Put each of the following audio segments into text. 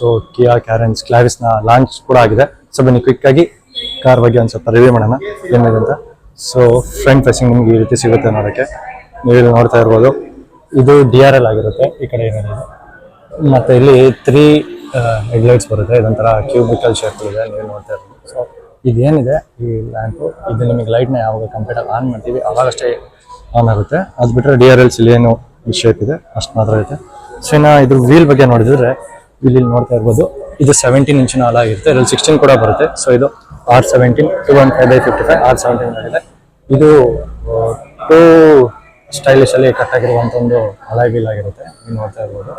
So ಕಿಯಾ ಕ್ಯಾರೆನ್ಸ್ ಕ್ಲಾವಿಸ್ನ launch ಕೂಡ ಆಗಿದೆ. So ಬನ್ನಿ ಕ್ವಿಕ್ ಆಗಿ ಕಾರ್ ಬಗ್ಗೆ ಒಂದು ಸ್ವಲ್ಪ ರಿವ್ಯೂ ಮಾಡೋಣ ಏನಿದೆ ಅಂತ. ಸೊ ಫ್ರಂಟ್ ಫೇಸಿಂಗ್ ನಿಮ್ಗೆ ಈ ರೀತಿ ಸಿಗುತ್ತೆ ನೋಡೋಕ್ಕೆ. ನೀವು ಇಲ್ಲಿ ನೋಡ್ತಾ ಇರ್ಬೋದು, ಇದು DRL ಆಗಿರುತ್ತೆ. ಈ ಕಡೆ ಏನಿದೆ ಮತ್ತೆ ಇಲ್ಲಿ 3 ಹೆಡ್ಲೈಟ್ಸ್ ಬರುತ್ತೆ. ಇದೊಂಥರ ಕ್ಯೂಬಿಕಲ್ ಶೇಪ್ ಇದೆ, ನೀವು ನೋಡ್ತಾ ಇರ್ಬೋದು. ಸೊ ಇದೇನಿದೆ ಈ ಲ್ಯಾಂಪು, ಇದು ನಿಮಗೆ ಲೈಟ್ನ ಯಾವಾಗ ಕಂಪ್ಲೀಟಾಗಿ ಆನ್ ಮಾಡ್ತೀವಿ ಅವಾಗಷ್ಟೇ ಆನ್ ಆಗುತ್ತೆ. ಅದು ಬಿಟ್ಟರೆ DRLs ಇಲ್ಲಿ ಏನು ಈ ಶೇಪ್ ಇದೆ ಅಷ್ಟು ಮಾತ್ರ ಇರುತ್ತೆ. ಸೊ ಇನ್ನು ಇದ್ರ ವೀಲ್ ಬಗ್ಗೆ ನೋಡಿದ್ರೆ ಇಲ್ಲಿ ನೋಡ್ತಾ ಇರ್ಬೋದು, ಇದು 17 ಇಂಚಿನ ಅಲ ಆಗಿರುತ್ತೆ. ಇದರಲ್ಲಿ 16 ಕೂಡ ಬರುತ್ತೆ. ಸೊ ಇದು R17 215/55 R17 ಆಗಿದೆ. ಇದು 2 ಸ್ಟೈಲಿಶ್ ಅಲ್ಲಿ ಕಟ್ ಆಗಿರುವಂತ ಒಂದು ಅಲಾಯ್ ವೀಲ್ ಆಗಿರುತ್ತೆ, ನೀವು ನೋಡ್ತಾ ಇರ್ಬೋದು.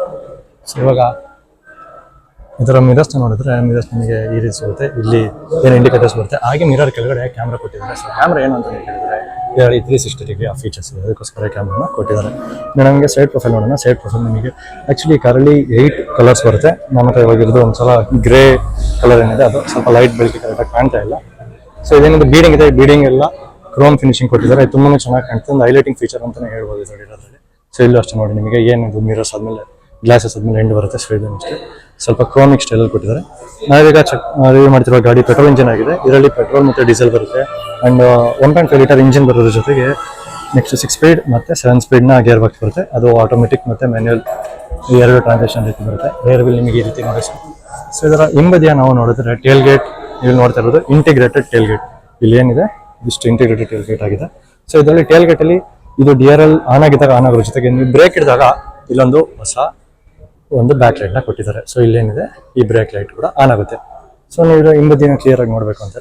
ಸೊ ಇವಾಗ ಇದರ ಮಿರರ್ಸ್ ನೋಡಿದ್ರೆ ಮಿರರ್ಸ್ ನಿಮಗೆ ಈ ರೀತಿ ಸಿಗುತ್ತೆ. ಇಲ್ಲಿ ಏನು ಇಂಡಿಕೇಟರ್ಸ್ ಬರುತ್ತೆ, ಹಾಗೆ ಮಿರರ್ ಕೆಳಗಡೆ ಕ್ಯಾಮ್ರಾ ಕೊಟ್ಟಿದ್ದಾರೆ. ಸೊ ಕ್ಯಾಮ್ರಾ ಏನು ಅಂತ ಹೇಳಿದ್ರೆ ಇದರಲ್ಲಿ 360 ಡಿಗ್ರಿ ಆ ಫೀಚರ್ಸ್ ಇದೆ, ಅದಕ್ಕೋಸ್ಕರ ಕ್ಯಾಮ್ರಾನ ಕೊಟ್ಟಿದ್ದಾರೆ. ನಮಗೆ ಸೈಡ್ ಪ್ರೊಫೈಲ್ ನೋಡೋಣ. ಸೈಡ್ ಪ್ರೊಫೈಲ್ ನಿಮಗೆ ಆಕ್ಚುಲಿ ಕಾರಲ್ಲಿ 8 ಕಲರ್ಸ್ ಬರುತ್ತೆ. ನಮ್ಮ ಹತ್ರ ಇವಾಗ ಇರೋದು ಒಂದ್ಸಲ ಗ್ರೇ ಕಲರ್ ಏನಿದೆ ಅದು ಸ್ವಲ್ಪ ಲೈಟ್ ಬೆಳಕಿಗೆ ಕರೆಕ್ಟಾಗಿ ಕಾಣ್ತಾ ಇಲ್ಲ. ಸೊ ಇದೇನಿದೆ ಬೀಡಿಂಗ್ ಇದೆ, ಬೀಡಿಂಗ್ ಎಲ್ಲ ಕ್ರೋಮ್ ಫಿನಿಶಿಂಗ್ ಕೊಟ್ಟಿದ್ದಾರೆ. ತುಂಬಾ ಚೆನ್ನಾಗಿ ಕಾಣ್ತದೆ, ಒಂದು ಹೈಲೈಟಿಂಗ್ ಫೀಚರ್ ಅಂತಾನೆ ಹೇಳ್ಬೋದು ಇದರಲ್ಲಿ. ಸೊ ಇಲ್ಲೂ ಅಷ್ಟೇ ನೋಡಿ, ನಿಮಗೆ ಏನಿದು ಮಿರರ್ಸ್ ಆದ್ಮೇಲೆ ಗ್ಲಾಸಸ್ ಆದ್ಮೇಲೆ ಎಂಡ್ ಬರುತ್ತೆ. ಸೊ ಇದನ್ನು ಅಷ್ಟೇ ಸ್ವಲ್ಪ ಕ್ರೋಮಿಕ್ ಸ್ಟೈಲಲ್ಲಿ ಕೊಟ್ಟಿದ್ದಾರೆ. ನಾವೀಗ ರಿವ್ಯೂ ಮಾಡ್ತಿರೋ ಗಾಡಿ ಪೆಟ್ರೋಲ್ ಇಂಜಿನ್ ಆಗಿದೆ. ಇದರಲ್ಲಿ ಪೆಟ್ರೋಲ್ ಮತ್ತು ಡೀಸೆಲ್ ಬರುತ್ತೆ. ಅಂಡ್ 1.5 ಲೀಟರ್ ಇಂಜಿನ್ ಬರೋದ್ರ ಜೊತೆಗೆ ನೆಕ್ಸ್ಟ್ 6 ಸ್ಪೀಡ್ ಮತ್ತು 7 ಸ್ಪೀಡ್ನ ಗೇರ್ ಬಾಕ್ಸ್ ಬರುತ್ತೆ. ಅದು ಆಟೋಮೆಟಿಕ್ ಮತ್ತು ಮ್ಯಾನ್ಯುಯಲ್ ಈ 2 ಟ್ರಾನ್ಸಾಕ್ಷನ್ ರೀತಿ ಬರುತ್ತೆ. ರೇರ್ ವಿಲ್ ನಿಮಗೆ ಈ ರೀತಿ ನೋಡಿ. ಸೊ ಇದರ ಹಿಂಬದಿಯ ನಾವು ನೋಡಿದ್ರೆ ಟೇಲ್ ಗೇಟ್ ಇಲ್ಲಿ ನೋಡ್ತಾ ಇರೋದು ಇಂಟಿಗ್ರೇಟೆಡ್ ಟೇಲ್ ಗೇಟ್. ಇಲ್ಲಿ ಏನಿದೆ ಇಷ್ಟು ಇಂಟಿಗ್ರೇಟೆಡ್ ಟೇಲ್ ಗೇಟ್ ಆಗಿದೆ. ಸೊ ಇದರಲ್ಲಿ ಟೇಲ್ ಗೇಟ್ ಅಲ್ಲಿ ಇದು DRL ಆನ್ ಆಗಿದ್ದಾಗ ಆನ್ ಆಗೋದ್ರ ಜೊತೆಗೆ ನೀವು ಬ್ರೇಕ್ ಹಿಡಿದಾಗ ಇಲ್ಲೊಂದು ಹೊಸ ಒಂದು ಬ್ಯಾಕ್ ಲೈಟ್ನ ಕೊಟ್ಟಿದ್ದಾರೆ. ಸೊ ಇಲ್ಲೇನಿದೆ ಈ ಬ್ರೇಕ್ ಲೈಟ್ ಕೂಡ ಆನ್ ಆಗುತ್ತೆ. ಸೊ ನೀವು ಹಿಂಬದಿನ ಕ್ಲಿಯರ್ ಆಗಿ ನೋಡಬೇಕು ಅಂತ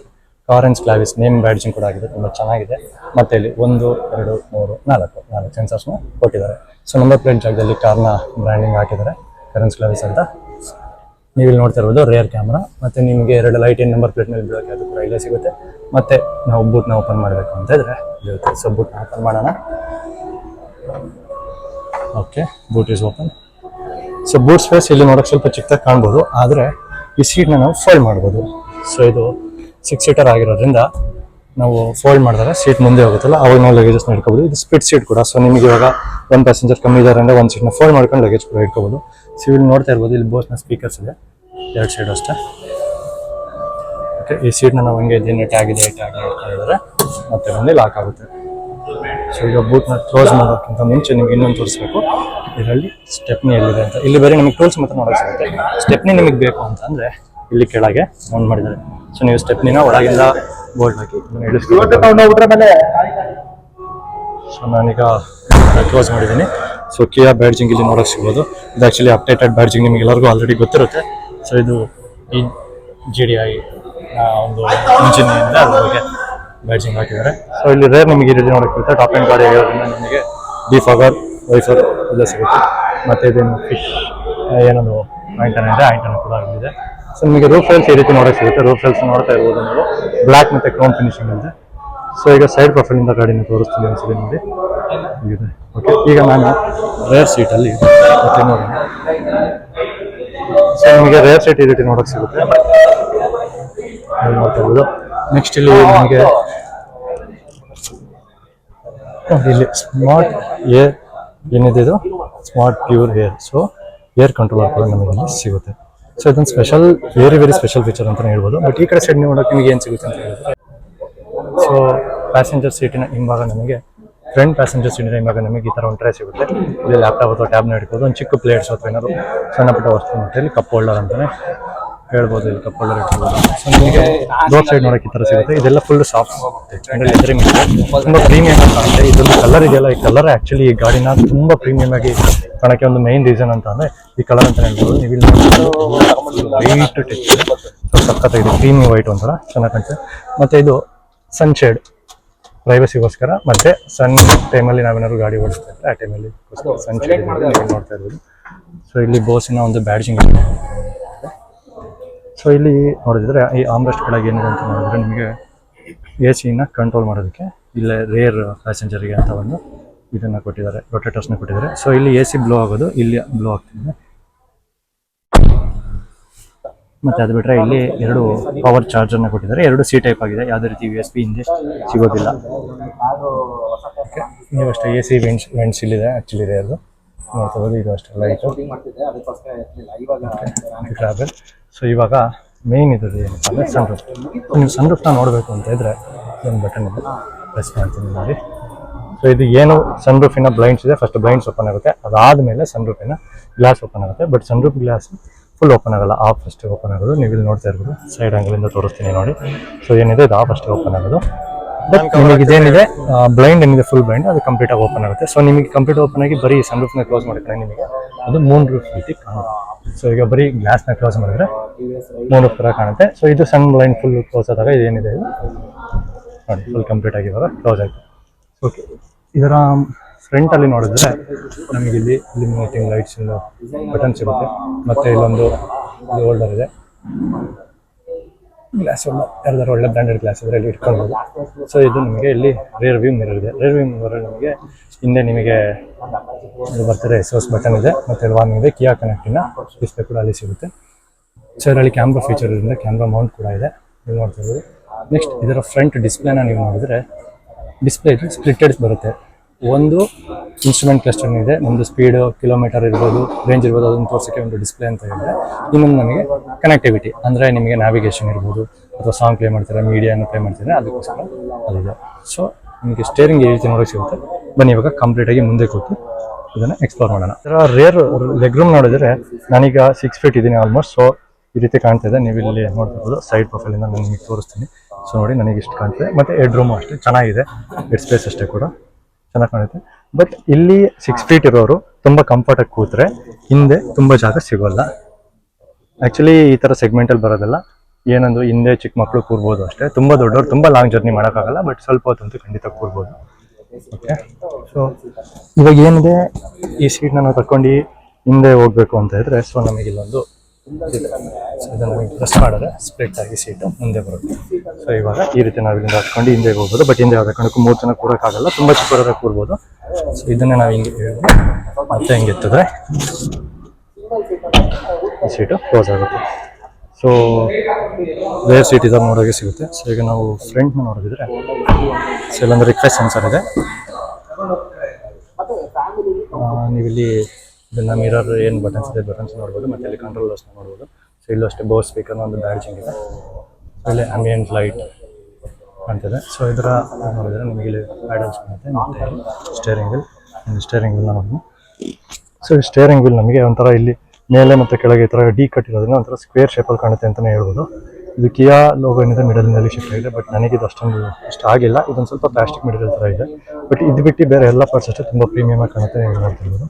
ಕ್ಯಾರೆನ್ಸ್ ಕ್ಲಾವಿಸ್ ನೇಮ್ ಬ್ಯಾಡ್ಜಿಂಗ್ ಕೂಡ ಆಗಿದೆ, ತುಂಬ ಚೆನ್ನಾಗಿದೆ. ಮತ್ತೆ ಇಲ್ಲಿ 1 2 3 4 ಸೆನ್ಸರ್ಸ್ನ ಕೊಟ್ಟಿದ್ದಾರೆ. ಸೊ ನಂಬರ್ ಪ್ಲೇಟ್ ಜಾಗದಲ್ಲಿ ಕಾರ್ನ ಬ್ರ್ಯಾಂಡಿಂಗ್ ಹಾಕಿದ್ದಾರೆ ಕ್ಯಾರೆನ್ಸ್ ಕ್ಲಾವಿಸ್ ಅಂತ. ನೀವು ಇಲ್ಲಿ ನೋಡ್ತಾ ಇರ್ಬೋದು ರೇರ್ ಕ್ಯಾಮ್ರಾ, ಮತ್ತೆ ನಿಮಗೆ 2 ಲೈಟ್ ಏನು ನಂಬರ್ ಪ್ಲೇಟ್ ಮೇಲೆ ಬೀಳೋಕೆ ಅದು ಕೂಡ ಇಲ್ಲೇ ಸಿಗುತ್ತೆ. ಮತ್ತೆ ನಾವು ಬೂಟ್ನ ಓಪನ್ ಮಾಡಬೇಕು ಅಂತ ಇದ್ರೆ ಇರುತ್ತೆ. ಸೊ ಬೂಟ್ನ ಓಪನ್ ಮಾಡೋಣ. Okay, boot is open. So boot space ಇಲ್ಲಿ ನೋಡೋಕೆ ಸ್ವಲ್ಪ ಚಿಕ್ಕದಾಗಿ ಕಾಣ್ಬೋದು, ಆದರೆ ಈ ಸೀಟ್ನ ನಾವು ಫೋಲ್ಡ್ ಮಾಡ್ಬೋದು. ಸೊ ಇದು 6 ಸೀಟರ್ ಆಗಿರೋದ್ರಿಂದ ನಾವು ಫೋಲ್ಡ್ ಮಾಡಿದಾಗ ಸೀಟ್ ಮುಂದೆ ಹೋಗುತ್ತಲ್ಲ, ಅವಾಗ ನಾವು ಲಗೇಜಸ್ನ ಇಟ್ಕೋಬೋದು. ಇದು ಸ್ಪಿಟ್ ಸೀಟ್ ಕೂಡ. ಸೊ ನಿಮಗೆ ಇವಾಗ 1 ಪ್ಯಾಸೆಂಜರ್ ಕಮ್ಮಿ ಇದ್ದಾರೆ ಅಂದರೆ 1 ಸೀಟ್ನ ಫೋಲ್ಡ್ ಮಾಡ್ಕೊಂಡು ಲಗೇಜ್ ಕೂಡ ಇಟ್ಕೋಬೋದು. ಸೊ ಇಲ್ಲಿ ನೋಡ್ತಾ ಇರ್ಬೋದು, ಇಲ್ಲಿ ಬೋಸ್ನ ಸ್ಪೀಕರ್ಸ್ ಇದೆ 2 ಸೈಡ್ ಅಷ್ಟೇ. ಓಕೆ, ಈ ಸೀಟ್ನ ನಾವು ಹಂಗೆ ಇದೇನು ಟ್ಯಾಗ್ ಇಟ್ಕೊಂಡಿದ್ದಾರೆ, ಮತ್ತೆ ಬಂದು ಲಾಕ್ ಆಗುತ್ತೆ. ಸೊ ಈಗ ಬೂಟ್ನ ಕ್ಲೋಸ್ ಮಾಡೋಕ್ಕಿಂತ ಮುಂಚೆ ನಿಮ್ಗೆ ಇನ್ನೊಂದು ತೋರಿಸ್ಬೇಕು, ಇದರಲ್ಲಿ ಸ್ಟೆಪ್ನಿ ಎಲ್ಲಿದೆ ಅಂತ. ಇಲ್ಲಿ ಬೇರೆ ನಿಮಗೆ ಟೂಲ್ಸ್ ಮಾತ್ರ ನೋಡೋಕೆ ಸಿಗುತ್ತೆ. ಸ್ಟೆಪ್ನಿ ನಿಮಗೆ ಬೇಕು ಅಂತಂದರೆ ಇಲ್ಲಿ ಕೆಳಗೆ ಆನ್ ಮಾಡಿದ್ದಾರೆ. ಸೊ ನೀವು ಸ್ಟೆಪ್ನಿನ ಒಳಗಿಂದ ಬೋಲ್ಟ್ ಹಾಕಿ ಇಳಿಸ್ಕೊಂಡು. ಸೊ ನಾನೀಗ ಕ್ಲೋಸ್ ಮಾಡಿದ್ದೀನಿ. ಸೊ ಕಿಯಾ ಬ್ಯಾಡ್ಜಿಂಗ್ ಇಲ್ಲಿ ನೋಡೋಕೆ ಸಿಗ್ಬೋದು. ಇದು ಆ್ಯಕ್ಚುಲಿ ಅಪ್ಡೇಟೆಡ್ ಬ್ಯಾಡ್ಜಿಂಗ್, ನಿಮಗೆ ಎಲ್ಲರಿಗೂ ಆಲ್ರೆಡಿ ಗೊತ್ತಿರುತ್ತೆ. ಸೊ ಇದು ಈ GDI ಒಂದು ಇಂಜಿನಿಂದ ಅದ್ರ ಬಗ್ಗೆ ಬ್ಯಾಡ್ಜಿಂಗ್ ಹಾಕಿದ್ದಾರೆ. ಸೊ ಇಲ್ಲಿ ರೇರ್ ನಿಮಗೆ ಈ ರೀತಿ ನೋಡೋಕೆ ಸಿಗುತ್ತೆ. ಟಾಪ್ ಆ್ಯಂಡ್ ಗಾಡಿ ಆಗಿರೋದ್ರಿಂದ ನಿಮಗೆ ಡಿಫಾಗರ್ ವೈಫರ್ ಎಲ್ಲ ಸಿಗುತ್ತೆ. ಮತ್ತು ಇದೇನು ಫಿಶ್ ಏನೊಂದು ಆಂಟನ ಇದೆ, ಆಂಟನ ಕೂಡ ಆಗಿದೆ. ಸೊ ನಿಮಗೆ ರೂಫ್ ರೈಲ್ಸ್ ಈ ರೀತಿ ನೋಡೋಕೆ ಸಿಗುತ್ತೆ. ರೂಫ್ ರೈಲ್ಸ್ ನೋಡ್ತಾ ಇರ್ಬೋದು ನೀವು, ಬ್ಲ್ಯಾಕ್ ಮತ್ತು ಕ್ರೋಮ್ ಫಿನಿಶಿಂಗ್ ಇದೆ. ಸೊ ಈಗ ಸೈಡ್ ಪ್ರೊಫೈಲಿಂದ ಗಾಡಿನ ತೋರಿಸ್ತೀನಿ ಅನ್ಸಿದೆ ನೋಡಿ. ಓಕೆ, ಈಗ ನಾನು ರೇರ್ ಸೀಟಲ್ಲಿ ಮತ್ತೆ ನೋಡೋಣ. ಸೊ ನಿಮಗೆ ರೇರ್ ಸೀಟ್ ಈ ರೀತಿ ನೋಡೋಕೆ ಸಿಗುತ್ತೆ, ನೋಡ್ತಾ ಇರ್ಬೋದು. ನೆಕ್ಸ್ಟ್ ಇಲ್ಲಿ ನಿಮಗೆ ಇಲ್ಲಿ ಸ್ಮಾರ್ಟ್ ಏರ್ ಏನಿದೆ, ಇದು smart pure air. So air controller ಕೂಡ ನಮಗೆ ಇಲ್ಲಿ ಸಿಗುತ್ತೆ. ಸೊ ಇದೊಂದು ಸ್ಪೆಷಲ್, ವೆರಿ ಸ್ಪೆಷಲ್ ಫೀಚರ್ ಅಂತಲೇ ಹೇಳ್ಬೋದು. ಬಟ್ ಈ ಕಡೆ ಸೈಡ್ ನೋಡೋಕೆ ನಿಮಗೆ ಏನು ಸಿಗುತ್ತೆ ಅಂತ ಹೇಳಿದ್ರೆ, ಸೊ ಪ್ಯಾಸೆಂಜರ್ ಸೀಟಿನ ಹಿಂಭಾಗ ನಮಗೆ, ಫ್ರಂಟ್ ಪ್ಯಾಸೆಂಜರ್ ಸೀಟಿನ ಹಿಂಭಾಗ ನಮಗೆ ಈ ಥರ ಒಂದು ಟ್ರೇ ಸಿಗುತ್ತೆ. ಇಲ್ಲಿ ಲ್ಯಾಪ್ಟಾಪ್ ಅಥವಾ ಟ್ಯಾಬ್ನ ಇಟ್ಬೋದು, ಒಂದು ಚಿಕ್ಕ ಪ್ಲೇಟ್ಸ್ ಅಥವಾ ಏನಾದ್ರು ಸಣ್ಣ ಪುಟ್ಟ ವಸ್ತು ಮತ್ತು ಇಲ್ಲಿ ಕಪ್ ಹೋಲ್ಡರ್ ಅಂತಲೇ ಹೇಳ್ಬೋದು. ಇಲ್ಲಿ ಕಪ್ ಹೋಲ್ಡರ್ ಇಟ್ಬೋದು. ಸೊ ನಿಮಗೆ ಡೋರ್ ಸೈಡ್ ನೋಡೋಕೆ ಈ ಥರ ಸಿಗುತ್ತೆ. ಇದೆಲ್ಲ ಫುಲ್ ಸಾಫ್ಟ್ ಅಂದರೆ ಲೆದರಿಂಗ್ ಇದೆ, ತುಂಬ ಪ್ರೀಮಿಯಮ್ ಆಗಿ ಕಾಣುತ್ತೆ. ಇದೊಂದು ಕಲರ್ ಇದೆಯಲ್ಲ, ಈ ಕಲರ್ ಆ್ಯಕ್ಚುಲಿ ಈ ಗಾಡಿನ ತುಂಬ ಪ್ರೀಮಿಯಮ್ ಆಗಿ ಕಾಣೋಕ್ಕೆ ಒಂದು ಮೇನ್ ರೀಸನ್ ಅಂತ ಅಂದರೆ ಈ ಕಲರ್ ಅಂತ ಹೇಳ್ಬೋದು. ನೀವು ಇಲ್ಲಿ ವೈಟ್ ಟೆಕ್ಸ್ಚರ್ ಸಖತ್ತಾಗಿದೆ, ಕ್ರೀಮಿ ವೈಟ್ ಒಂಥರ ಚೆನ್ನಾಗಿ ಕಾಣುತ್ತೆ. ಮತ್ತು ಇದು ಸನ್ಶೇಡ್ ಪ್ರೈವಸಿಗೋಸ್ಕರ, ಮತ್ತು ಸನ್ ಟೈಮಲ್ಲಿ ನಾವೇನಾದ್ರು ಗಾಡಿ ಓಡಿಸ್ತಾ ಇದ್ರೆ ಆ ಟೈಮಲ್ಲಿ ಸನ್ಶೇಡ್ ನೀವು ನೋಡ್ತಾ ಇರ್ಬೋದು. ಸೊ ಇಲ್ಲಿ ಬೋಸಿನ ಒಂದು ಬ್ಯಾಡ್ಜಿಂಗ್ ಇದೆ. ಸೊ ಇಲ್ಲಿ ನೋಡಿದ್ರೆ ಈ ಆಮ್ರೆಸ್ಟ್ ಕೆಳಗೆ ಏನಿದೆ ಅಂತ ನೋಡಿದ್ರೆ ನಿಮಗೆ AC ಕಂಟ್ರೋಲ್ ಮಾಡೋದಕ್ಕೆ ಇಲ್ಲೇ ರೇರ್ ಪ್ಯಾಸೆಂಜರಿಗೆ ಅಂತ ಒಂದು ಇದನ್ನು ಕೊಟ್ಟಿದ್ದಾರೆ, ರೊಟೇಟರ್ಸ್ನ ಕೊಟ್ಟಿದ್ದಾರೆ. ಸೊ ಇಲ್ಲಿ AC ಬ್ಲೋ ಆಗೋದು ಇಲ್ಲಿ ಬ್ಲೋ ಆಗ್ತಿದೆ. ಮತ್ತು ಅದು ಬಿಟ್ಟರೆ ಇಲ್ಲಿ 2 ಪವರ್ ಚಾರ್ಜರ್ನ ಕೊಟ್ಟಿದ್ದಾರೆ. 2 C ಟೈಪ್ ಆಗಿದೆ, ಯಾವುದೇ ರೀತಿ USB ಹಿಂದೆ ಸಿಗೋದಿಲ್ಲ. ಓಕೆ, ನೀವಷ್ಟೇ AC ವೆಂಟ್ಸ್ ಇಲ್ಲಿದೆ ಆ್ಯಕ್ಚುಲಿ ರೇರ್ದು. ನೋಡ್ಬೋದು ಇದು ಅಷ್ಟೇ ಲೈಟು ಗ್ರಾಬಲ್. ಸೊ ಇವಾಗ ಮೇನ್ ಇದು ಏನಪ್ಪ ಅಂದರೆ ಸನ್ ರೂಫ್. ನೀವು ಸನ್ ರೂಫ್ನ ನೋಡಬೇಕು ಅಂತ ಇದ್ದರೆ ಒಂದು ಬಟನ್ ಇದೆ, ಪ್ರೆಸ್ ಮಾಡ್ತೀನಿ ನೋಡಿ. ಸೊ ಇದು ಏನು ಸನ್ ರೂಫಿನ ಬ್ಲೈಂಡ್ಸ್ ಇದೆ, ಫಸ್ಟ್ ಬ್ಲೈಂಡ್ಸ್ ಓಪನ್ ಆಗುತ್ತೆ, ಅದಾದಮೇಲೆ ಸನ್ ರೂಫಿನ ಗ್ಲಾಸ್ ಓಪನ್ ಆಗುತ್ತೆ. But sun roof glass full open ಆಗಲ್ಲ, ಆಫ್ ಫಸ್ಟ್ ಓಪನ್ ಆಗೋದು. ನೀವು ಇಲ್ಲಿ ನೋಡ್ತಾ ಇರ್ಬೋದು, ಸೈಡ್ ಆಂಗಲಿಂದ ತೋರಿಸ್ತೀನಿ ನೋಡಿ. ಸೊ ಏನಿದೆ ಇದು ಆಫ್ ಫಸ್ಟ್ ಓಪನ್ ಆಗೋದು. ಬಟ್ ನಿಮಗೆ ಇದೇನಿದೆ ಬ್ಲೈಂಡ್ ಏನಿದೆ ಫುಲ್ ಬ್ಲೈಂಡ್ ಅದು ಕಂಪ್ಲೀಟ್ ಆಗಿ ಓಪನ್ ಆಗುತ್ತೆ. ಸೊ ನಿಮಗೆ ಕಂಪ್ಲೀಟ್ ಓಪನ್ ಆಗಿ ಬರೀ ಸನ್ ರೂಫ್ನ ಕ್ಲೋಸ್ ಮಾಡಿದ್ರೆ ನಿಮಗೆ ಅದು ಮೂನ್ ರೂಫ್ ರೀತಿ ಕಾಣುತ್ತೆ. ಸೊ ಈಗ ಬರೀ ಗ್ಲಾಸ್ನ ಕ್ಲೋಸ್ ಮಾಡಿದ್ರೆ ಮೂನ್ ರೂಫ್ ಥರ ಕಾಣುತ್ತೆ. ಸೊ ಇದು ಸನ್ ಬ್ಲೈಂಡ್ ಫುಲ್ ಕ್ಲೋಸ್ ಆದಾಗ ಇದೇನಿದೆ ಇದು ನೋಡಿ ಫುಲ್ ಕಂಪ್ಲೀಟ್ ಆಗಿ ಇವಾಗ ಕ್ಲೋಸ್ ಆಯಿತು. ಓಕೆ, ಇದರ ಫ್ರಂಟಲ್ಲಿ ನೋಡಿದ್ರೆ ನಮಗೆ ಇಲ್ಲಿ ಇಲ್ಯುಮಿನೇಟಿಂಗ್ ಲೈಟ್ಸ್ ಬಟನ್ ಸಿಗುತ್ತೆ. ಮತ್ತು ಇಲ್ಲೊಂದು ಹೋಲ್ಡರ್ ಇದೆ, ಗ್ಲಾಸ್ ಯಾರ್ದಾರು ಒಳ್ಳೆ ಬ್ರ್ಯಾಂಡೆಡ್ ಗ್ಲಾಸ್ ಇದ್ರೆ ಇಲ್ಲಿ ಇಟ್ಕೊಳ್ಬೋದು. ಸೊ ಇದು ನಿಮಗೆ ಇಲ್ಲಿ ರೇರ್ ವ್ಯೂ ಮಿರರ್ ಇದೆ. ರೇರ್ ವ್ಯೂ ಮಿರರ್ ನಿಮಗೆ ಹಿಂದೆ ನಿಮಗೆ ಇದು ಬರ್ತಾರೆ ಎಸ್ ಬಟನ್ ಇದೆ, ಮತ್ತು ವಾರ್ನಿಂಗ್ ಇದೆ. ಕಿಯಾ ಕನೆಕ್ಟಿನ ಡಿಸ್ಪ್ಲೇ ಕೂಡ ಅಲ್ಲಿ ಸಿಗುತ್ತೆ. ಸೊ ಇದರಲ್ಲಿ ಕ್ಯಾಮ್ರಾ ಫೀಚರ್ ಇರೋದ್ರಿಂದ ಕ್ಯಾಮ್ರಾ ಮೌಂಟ್ ಕೂಡ ಇದೆ, ನೀವು ನೋಡ್ತಾ ಇರ್ಬೋದು. ನೆಕ್ಸ್ಟ್ ಇದರ ಫ್ರಂಟ್ ಡಿಸ್ಪ್ಲೇನ ನೀವು ನೋಡಿದ್ರೆ ಡಿಸ್ಪ್ಲೇ ಇದು ಸ್ಪ್ಲಿಟೆಡ್ಸ್ ಬರುತ್ತೆ. ಒಂದು ಇನ್ಸ್ಟ್ರೂಮೆಂಟ್ ಕ್ಲಸ್ಟರ್ ಇದೆ, ನಮ್ಮದು ಸ್ಪೀಡು ಕಿಲೋಮೀಟರ್ ಇರ್ಬೋದು, ರೇಂಜ್ ಇರ್ಬೋದು, ಅದನ್ನು ತೋರಿಸೋಕ್ಕೆ ಒಂದು ಡಿಸ್ಪ್ಲೇ ಅಂತ ಹೇಳಿದ್ರೆ. ಇನ್ನೊಂದು ನಮಗೆ ಕನೆಕ್ಟಿವಿಟಿ ಅಂದರೆ ನಿಮಗೆ ನ್ಯಾವಿಗೇಷನ್ ಇರ್ಬೋದು, ಅಥವಾ ಸಾಂಗ್ ಪ್ಲೇ ಮಾಡ್ತಾರೆ, ಮೀಡಿಯಾನ ಪ್ಲೇ ಮಾಡ್ತಾರೆ, ಅದಕ್ಕೋಸ್ಕರ ಅದಿದೆ. ಸೊ ನಿಮಗೆ ಸ್ಟೇರಿಂಗ್ ಈ ರೀತಿ ನೋಡೋಕ್ಕೆ ಸಿಗುತ್ತೆ. ಬನ್ನಿ ಇವಾಗ ಕಂಪ್ಲೀಟಾಗಿ ಮುಂದೆ ಕೂತು ಇದನ್ನು ಎಕ್ಸ್ಪ್ಲೋರ್ ಮಾಡೋಣ. ಇದರ ರೇರ್ ಲೆಗ್ ರೂಮ್ ನೋಡಿದರೆ ನಾನೀಗ 6 ಫೀಟ್ ಇದ್ದೀನಿ ಆಲ್ಮೋಸ್ಟ್. ಸೊ ಈ ರೀತಿ ಕಾಣ್ತಾ ಇದೆ, ನೀವು ಇಲ್ಲಿ ನೋಡ್ತಿರ್ಬೋದು. ಸೈಡ್ ಪ್ರೊಫೈಲಿಂದ ನಾನು ನಿಮಗೆ ತೋರಿಸ್ತೀನಿ. ಸೊ ನೋಡಿ ನನಗೆ ಇಷ್ಟು ಕಾಣ್ತಿದೆ. ಮತ್ತು ಹೆಡ್ ರೂಮು ಅಷ್ಟೇ ಚೆನ್ನಾಗಿದೆ, ಹೆಡ್ ಸ್ಪೇಸ್ ಅಷ್ಟೇ ಕೂಡ ಚೆನ್ನಾಗಿ ಕಾಣುತ್ತೆ. ಬಟ್ ಇಲ್ಲಿ 6 ಫೀಟ್ ಇರೋರು ತುಂಬ ಕಂಫರ್ಟಾಗಿ ಕೂತ್ರೆ ಹಿಂದೆ ತುಂಬ ಜಾಗ ಸಿಗೋಲ್ಲ. ಆ್ಯಕ್ಚುಲಿ ಈ ಥರ ಸೆಗ್ಮೆಂಟಲ್ಲಿ ಬರೋದಲ್ಲ, ಏನಂದು ಹಿಂದೆ ಚಿಕ್ಕ ಮಕ್ಕಳು ಕೂರ್ಬೋದು ಅಷ್ಟೇ. ತುಂಬ ದೊಡ್ಡವರು ತುಂಬ ಲಾಂಗ್ ಜರ್ನಿ ಮಾಡೋಕ್ಕಾಗಲ್ಲ, ಬಟ್ ಸ್ವಲ್ಪ ಹೊತ್ತಂತೂ ಖಂಡಿತ ಕೂರ್ಬೋದು. ಓಕೆ, ಸೊ ಇವಾಗ ಏನಿದೆ ಈ ಸೀಟ್ನ ನಾವು ತಗೊಂಡು ಹಿಂದೆ ಹೋಗಬೇಕು ಅಂತ ಇದ್ರೆ, ಸೊ ನಮಗಿಲ್ಲೊಂದು ಸೊ ಇದನ್ನು ಪ್ರೆಸ್ ಮಾಡಿದ್ರೆ ಸ್ಪ್ಲಿಟ್ ಆಗಿ ಸೀಟು ಮುಂದೆ ಬರುತ್ತೆ. ಸೊ ಇವಾಗ ಈ ರೀತಿ ನಾವು ಇಲ್ಲಿಂದ ಹತ್ಕೊಂಡು ಹಿಂದೆ ಹೋಗ್ಬೋದು. ಬಟ್ ಹಿಂದೆ ಯಾವುದೇ ಕಾರಣಕ್ಕೂ 3 ಜನ ಕೂರೋಕ್ಕಾಗಲ್ಲ, ತುಂಬ ಚಿಕ್ಕವರಾಗ ಕೂರ್ಬೋದು. ಸೊ ಇದನ್ನೇ ನಾವು ಹಿಂಗೆ ಹೇಳಿದ್ರೆ ಮತ್ತೆ ಹಿಂಗೆ ಎತ್ತಿದ್ರೆ ಈ ಸೀಟು ಕ್ಲೋಸ್ ಆಗುತ್ತೆ. ಸೊ ರೇರ್ ಸೀಟ್ ಇದನ್ನು ನೋಡೋಕ್ಕೆ ಸಿಗುತ್ತೆ. ಸೊ ಈಗ ನಾವು ಫ್ರಂಟ್ನ ನೋಡೋದಿದ್ರೆ, ಸೊ ಇಲ್ಲೊಂದು ರಿಕ್ವೆಸ್ಟ್ ಸೆನ್ಸರ್ ಇದೆ. ನೀವಿಲ್ಲಿ ಇದನ್ನು ಮಿರರ್ ಏನು ಬಟನ್ಸ್ ಇದೆ ಬಟನ್ಸ್ ನೋಡ್ಬೋದು, ಮತ್ತು ಇಲ್ಲಿ ಕಂಟ್ರೋಲರ್ಸ್ನ ನೋಡ್ಬೋದು. ಸೊ ಇಲ್ಲೂ ಅಷ್ಟೇ ಬೋಸ್ ಸ್ಪೀಕರ್ನ ಒಂದು ಬ್ಯಾಡ್ಜಿಂಗ್ ಇದೆ. ಇಲ್ಲಿ ಆಂಬಿಯಂಟ್ ಲೈಟ್ ಕಾಣ್ತಿದೆ. ಸೊ ಇದರ ನೋಡಿದರೆ ನಿಮಗೆ ಇಲ್ಲಿ ಪ್ಯಾಡಲ್ಸ್ ಕಾಣುತ್ತೆ, ಮತ್ತು ಸ್ಟೇರಿಂಗ್ ವಿಲ್ ನೋಡೋದು. ಸೊ ಈ ಸ್ಟೇರಿಂಗ್ ವಿಲ್ ನಮಗೆ ಒಂಥರ ಇಲ್ಲಿ ಮೇಲೆ ಮತ್ತು ಕೆಳಗೆ ಈ ಥರ ಡಿ ಕಟ್ಟಿರೋದ್ರಿಂದ ಒಂಥರ ಸ್ಕ್ವೇರ್ ಶೇಪಲ್ಲಿ ಕಾಣುತ್ತೆ ಅಂತಲೇ ಹೇಳ್ಬೋದು. ಇದು ಕಿಯಾ ಲೋಗೋ ಏನಿದೆ ಮಿಡಲ್ನಲ್ಲಿ ಶಿಫ್ಟ್ ಆಗಿದೆ. ಬಟ್ ನನಗಿದು ಅಷ್ಟೊಂದು ಇಷ್ಟ ಆಗಿಲ್ಲ. ಇದೊಂದು ಸ್ವಲ್ಪ ಪ್ಲಾಸ್ಟಿಕ್ ಮೆಟೀರಿಯಲ್ ಥರ ಇದೆ. ಬಟ್ ಇದು ಬಿಟ್ಟು ಬೇರೆ ಎಲ್ಲ ಪಾರ್ಟ್ಸ್ ಅಷ್ಟೇ ತುಂಬ ಪ್ರೀಮಿಯಮ್ ಆಗಿ ಕಾಣುತ್ತೆ ನೀವು ನೋಡ್ತಿರ್ಬೋದು.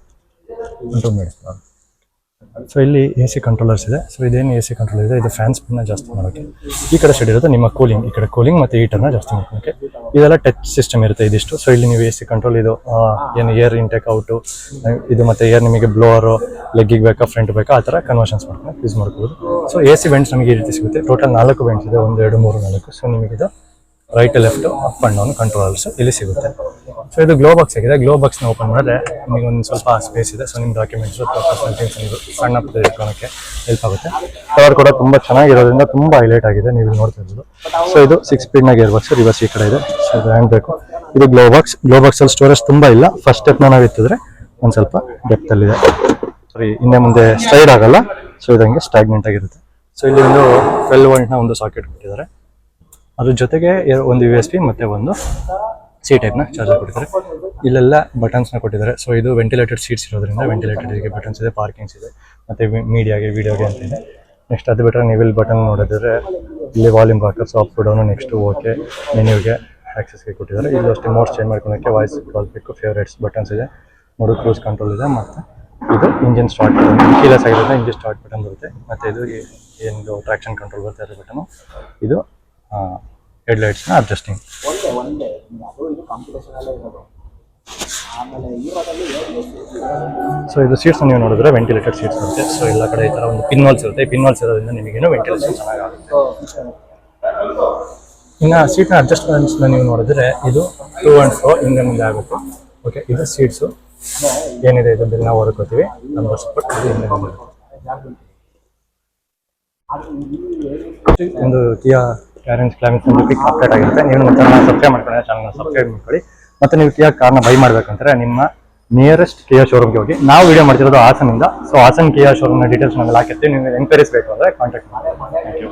ಸೊ ಇಲ್ಲಿ ಎ ಸಿ ಕಂಟ್ರೋಲರ್ಸ್ ಇದೆ. ಸೊ ಇದೇನು ಎ ಸಿ ಕಂಟ್ರೋಲರ್ ಇದೆ, ಇದು ಫ್ಯಾನ್ ಸ್ಪೀಡ್ನ ಜಾಸ್ತಿ ಮಾಡೋಕ್ಕೆ. ಈ ಕಡೆ ಸೈಡ್ ಇರುತ್ತೆ ನಿಮ್ಮ ಕೂಲಿಂಗ್, ಈ ಕಡೆ ಕೂಲಿಂಗ್ ಮತ್ತು ಹೀಟರ್ನ ಜಾಸ್ತಿ ಮಾಡ್ಕೊಳಕ್ಕೆ. ಇದೆಲ್ಲ ಟಚ್ ಸಿಸ್ಟಮ್ ಇರುತ್ತೆ ಇದಿಷ್ಟು. ಸೊ ಇಲ್ಲಿ ನೀವು ಎ ಸಿ ಕಂಟ್ರೋಲ್ ಇದು ಏನು ಏರ್ ಇಂಟೇಕ್ ಔಟು ಇದು, ಮತ್ತು ಏರ್ ನಿಮಗೆ ಬ್ಲೋವರು ಲೆಗ್ಗಿಗೆ ಬೇಕಾ ಫ್ರಂಟ್ ಬೇಕಾ ಆ ಥರ ಕನ್ವರ್ಷನ್ಸ್ ಮಾಡ್ಕೊಂಡು ಯೂಸ್ ಮಾಡ್ಬೋದು. ಸೊ ಎ ಸಿ ವೆಂಟ್ಸ್ ನಮಗೆ ಈ ರೀತಿ ಸಿಗುತ್ತೆ. ಟೋಟಲ್ 4 ವೆಂಟ್ಸ್ ಇದೆ, 1 2 3 4. ಸೊ ನಿಮಗಿದು right left up and down controllers ಇಲ್ಲಿ ಸಿಗುತ್ತೆ. ಸೊ ಇದು ಗ್ಲೋ ಬಾಕ್ಸ್ ಆಗಿದೆ. ಗ್ಲೋ ಬಾಕ್ಸ್ನ ಓಪನ್ ಮಾಡಿದ್ರೆ ನಿಮಗೆ ಒಂದು ಸ್ವಲ್ಪ ಸ್ಪೇಸ್ ಇದೆ. ಸೊ ನಿಮ್ಮ ಡಾಕ್ಯುಮೆಂಟ್ಸು ಪರ್ಸನಲ್ ಥಿಂಗ್ಸ್ ನೀವು ಸಣ್ಣ ಪುಟ್ಟ ಇಟ್ಕೊಳ್ಳೋಕ್ಕೆ ಹೆಲ್ಪ್ ಆಗುತ್ತೆ. ಕಲರ್ ಕೂಡ ತುಂಬ ಚೆನ್ನಾಗಿರೋದ್ರಿಂದ ತುಂಬ ಹೈಲೈಟ್ ಆಗಿದೆ, ನೀವು ನೋಡ್ತಾ ಇರ್ಬೋದು. ಸೊ ಇದು 6 ಸ್ಪೀಡ್ನ ಗೇರ್ ಬಾಕ್ಸ್, ರಿವರ್ಸ್ ಈ ಕಡೆ ಇದೆ. ಸೊ ಇದು ಹ್ಯಾಂಡ್ ಬೇಕು. ಇದು ಗ್ಲೋ ಬಾಕ್ಸಲ್ಲಿ ಸ್ಟೋರೇಜ್ ತುಂಬ ಇಲ್ಲ. ಫಸ್ಟ್ ಸ್ಟೆಪ್ನ ನಾವು ಎತ್ತಿದ್ರೆ ಒಂದು ಸ್ವಲ್ಪ ಡೆಪ್ತಲ್ಲಿದೆ. ಸರಿ, ಹಿಂದೆ ಮುಂದೆ ಸ್ಲೈಡ್ ಆಗಲ್ಲ. ಸೊ ಇದು ಹಂಗೆ ಸ್ಟಾಗ್ನೆಂಟ್ ಆಗಿರುತ್ತೆ. ಸೊ ಇಲ್ಲಿ ಒಂದು 12 ವೋಲ್ಟ್ನ ಒಂದು ಸಾಕೆಟ್ ಕೊಟ್ಟಿದ್ದಾರೆ. ಅದ್ರ ಜೊತೆಗೆ ಒಂದು USB ಮತ್ತು ಒಂದು ಸಿ ಟೈಪ್ನ ಚಾರ್ಜರ್ ಕೊಟ್ಟಿದ್ದಾರೆ. ಇಲ್ಲೆಲ್ಲ ಬಟನ್ಸ್ನ ಕೊಟ್ಟಿದ್ದಾರೆ. ಸೊ ಇದು ವೆಂಟಿಲೇಟೆಡ್ ಸೀಟ್ಸ್ ಇರೋದ್ರಿಂದ ವೆಂಟಿಲೇಟೆಡ್ಗೆ ಬಟನ್ಸ್ ಇದೆ, ಪಾರ್ಕಿಂಗ್ಸ್ ಇದೆ, ಮತ್ತು ಮೀಡಿಯಾಗೆ ವಿಡಿಯೋಗೆ ಅಂತ ಇದೆ. ನೆಕ್ಸ್ಟ್ ಅದು ಬಿಟ್ಟರೆ ನೀವು ಇಲ್ಲಿ ಬಟನ್ ನೋಡಿದ್ರೆ ಇಲ್ಲಿ volume rockers, up down, next okay, ಮೆನ್ಯೂಗೆ, ಆಕ್ಸೆಸ್ಗೆ ಕೊಟ್ಟಿದ್ದಾರೆ. ಇಲ್ಲಿ ಅಷ್ಟೇ ಮೋಡ್ಸ್ ಚೇಂಜ್ ಮಾಡ್ಕೊಳಕ್ಕೆ ವಾಯ್ಸ್ ಕಾಲ್ಬೇಕು, ಫೇವ್ರೇಟ್ಸ್ ಬಟನ್ಸ್ ಇದೆ, ನೋಡು ಕ್ರೂಸ್ ಕಂಟ್ರೋಲ್ ಇದೆ, ಮತ್ತು ಇದು ಇಂಜಿನ್ ಸ್ಟಾರ್ಟ್ ಬಟನ್, ಕೀಲೆಸ್ ಆಗಿರೋದ್ರಿಂದ ಇಂಜಿನ್ ಸ್ಟಾರ್ಟ್ ಬಟನ್ ಬರುತ್ತೆ. ಮತ್ತು ಇದು ಏನು ಟ್ರಾಕ್ಷನ್ ಕಂಟ್ರೋಲ್ ಬರುತ್ತೆ ಅದ್ರ ಬಟನು. ಇದು ಹೆಡ್ಲೈಟ್ಸ್ನ ಅಡ್ಜಸ್ಟಿಂಗ್. ಸೊ ಇದು ಸೀಟ್ಸ್ ನೀವು ನೋಡಿದ್ರೆ ವೆಂಟಿಲೇಟೆಡ್ ಸೀಟ್ಸ್ ಬರುತ್ತೆ. ಸೊ ಎಲ್ಲ ಕಡೆ ಈ ಥರ ಒಂದು ಪಿನ್ ಹೋಲ್ಸ್ ಇರುತ್ತೆ. ಪಿನ್ ಹೋಲ್ಸ್ ಇರೋದ್ರಿಂದ ನಿಮಗೇನು ವೆಂಟಿಲೇಷನ್ ಚೆನ್ನಾಗುತ್ತೆ. ಇನ್ನು ಸೀಟ್ನ ಅಡ್ಜಸ್ಟ್ಮೆಂಟ್ಸ್ನ ನೀವು ನೋಡಿದ್ರೆ ಇದು 2 and 4 ಹಿಂದೆ ಮುಂದೆ ಆಗುತ್ತೆ. ಓಕೆ, ಇದು ಸೀಟ್ಸು ಏನಿದೆ ಇದನ್ನು ನಾವು ಹೊರಕೋತೀವಿ ನಂಬರ್ಸ್ ಕೊಟ್ಟು ಇದು ಹಿಂದೆ ಮುಂದೆ ಒಂದು ಕಿಯಾ ಕ್ಯಾರೆನ್ಸ್ ಕ್ಲೈಮೇಟ್ ಒಂದು ಕ್ವಿಕ್ ಅಪ್ಡೇಟ್ ಆಗಿರುತ್ತೆ. ನೀವು ನಮ್ಮ ಚಾನಲ್ನ ಸಬ್ಸ್ಕ್ರೈಬ್ ಮಾಡ್ಕೊಳ್ಳಿ, ಚಾನಲ್ನ ಸಬ್ಸ್ಕ್ರೈಬ್ ಮಾಡ್ಕೊಳ್ಳಿ. ಮತ್ತು ನೀವು ಕಿಯಾ ಕಾರ್ನ ಬೈ ಮಾಡಬೇಕಂದ್ರೆ ನಿಮ್ಮ ನಿಯರೆಸ್ಟ್ ಕಿಯಾ ಶೋರೂಮ್ಗೆ ಹೋಗಿ. ನಾವು ವಿಡಿಯೋ ಮಾಡ್ತಿರೋದು ಹಾಸನಿಂದ. ಸೊ ಹಾಸನ್ ಕಿಯಾ ಶೋರೂಮ್ನ ಡೀಟೇಲ್ಸ್ ನಾವೆಲ್ಲ ಹಾಕಿರ್ತೀವಿ. ನೀವು ಎಂಕ್ವೈರೀಸ್ ಬೇಕು ಅಂದರೆ ಕಾಂಟ್ಯಾಕ್ಟ್ ಮಾಡಿ. Thank you.